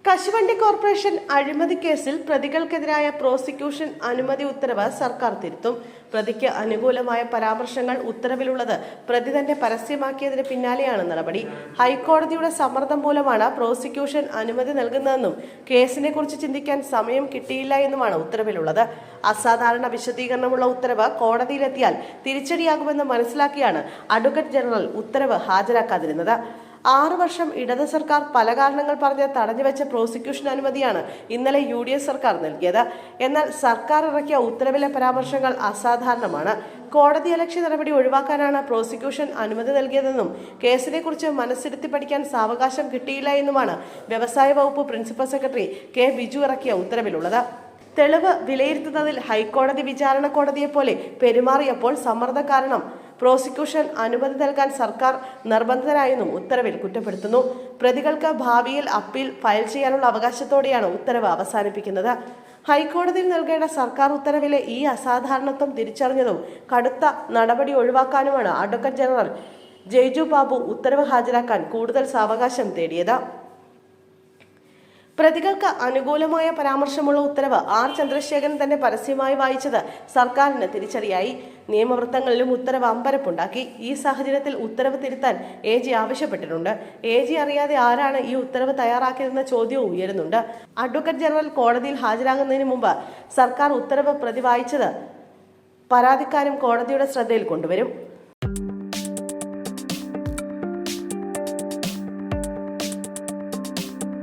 കശുവണ്ടി കോർപ്പറേഷൻ അഴിമതി കേസിൽ പ്രതികൾക്കെതിരായ പ്രോസിക്യൂഷൻ അനുമതി ഉത്തരവ് സർക്കാർ തിരുത്തും. പ്രതിക്ക് അനുകൂലമായ പരാമർശങ്ങൾ ഉത്തരവിലുള്ളത് പ്രതി തന്നെ പരസ്യമാക്കിയതിന് പിന്നാലെയാണ് നടപടി. ഹൈക്കോടതിയുടെ സമ്മർദ്ദം മൂലമാണ് പ്രോസിക്യൂഷൻ അനുമതി നൽകുന്നതെന്നും കേസിനെ കുറിച്ച് ചിന്തിക്കാൻ സമയം കിട്ടിയില്ല എന്നുമാണ് ഉത്തരവിലുള്ളത്. അസാധാരണ വിശദീകരണമുള്ള ഉത്തരവ് കോടതിയിലെത്തിയാൽ തിരിച്ചടിയാകുമെന്ന് മനസ്സിലാക്കിയാണ് അഡ്വക്കേറ്റ് ജനറൽ ഉത്തരവ് ഹാജരാക്കാതിരുന്നത്. 6 വർഷം ഇടത് സർക്കാർ പല കാരണങ്ങൾ പറഞ്ഞ് തടഞ്ഞുവെച്ച പ്രോസിക്യൂഷൻ അനുമതിയാണ് ഇന്നലെ UDF സർക്കാർ നൽകിയത്. എന്നാൽ സർക്കാർ ഇറക്കിയ ഉത്തരവിലെ പരാമർശങ്ങൾ അസാധാരണമാണ്. കോടതിയലക്ഷ്യ നടപടി ഒഴിവാക്കാനാണ് പ്രോസിക്യൂഷൻ അനുമതി നൽകിയതെന്നും കേസിനെ കുറിച്ച് മനസ്സിരുത്തി പഠിക്കാൻ സാവകാശം കിട്ടിയില്ല എന്നുമാണ് വ്യവസായ വകുപ്പ് പ്രിൻസിപ്പൽ സെക്രട്ടറി K. ബിജു ഇറക്കിയ ഉത്തരവിലുള്ളത്. തെളിവ് വിലയിരുത്തുന്നതിൽ ഹൈക്കോടതി വിചാരണ കോടതിയെ പോലെ പെരുമാറിയപ്പോൾ സമ്മർദ്ദം കാരണം പ്രോസിക്യൂഷൻ അനുമതി നൽകാൻ സർക്കാർ നിർബന്ധിതരായെന്നും ഉത്തരവിൽ കുറ്റപ്പെടുത്തുന്നു. പ്രതികൾക്ക് ഭാവിയിൽ അപ്പീൽ ഫയൽ ചെയ്യാനുള്ള അവകാശത്തോടെയാണ് ഉത്തരവ് അവസാനിപ്പിക്കുന്നത്. ഹൈക്കോടതിയിൽ നൽകേണ്ട സർക്കാർ ഉത്തരവിലെ ഈ അസാധാരണത്വം തിരിച്ചറിഞ്ഞതും കടുത്ത നടപടി ഒഴിവാക്കാനുമാണ് അഡ്വക്കേറ്റ് ജനറൽ ജയ്ജു ബാബു ഉത്തരവ് ഹാജരാക്കാൻ കൂടുതൽ സാവകാശം തേടിയത്. പ്രതികൾക്ക് അനുകൂലമായ പരാമർശമുള്ള ഉത്തരവ് R. ചന്ദ്രശേഖരൻ തന്നെ പരസ്യമായി വായിച്ചത് സർക്കാരിന് തിരിച്ചടിയായി. നിയമവൃത്തങ്ങളിലും ഉത്തരവ് അമ്പരപ്പുണ്ടാക്കി. ഈ സാഹചര്യത്തിൽ ഉത്തരവ് തിരുത്താൻ AG ആവശ്യപ്പെട്ടിട്ടുണ്ട്. AG അറിയാതെ ആരാണ് ഈ ഉത്തരവ് തയ്യാറാക്കിയതെന്ന ചോദ്യവും ഉയരുന്നുണ്ട്. അഡ്വക്കേറ്റ് ജനറൽ കോടതിയിൽ ഹാജരാകുന്നതിന് മുമ്പ് സർക്കാർ ഉത്തരവ് പ്രതി വായിച്ചത് പരാതിക്കാരും കോടതിയുടെ ശ്രദ്ധയിൽ കൊണ്ടുവരും.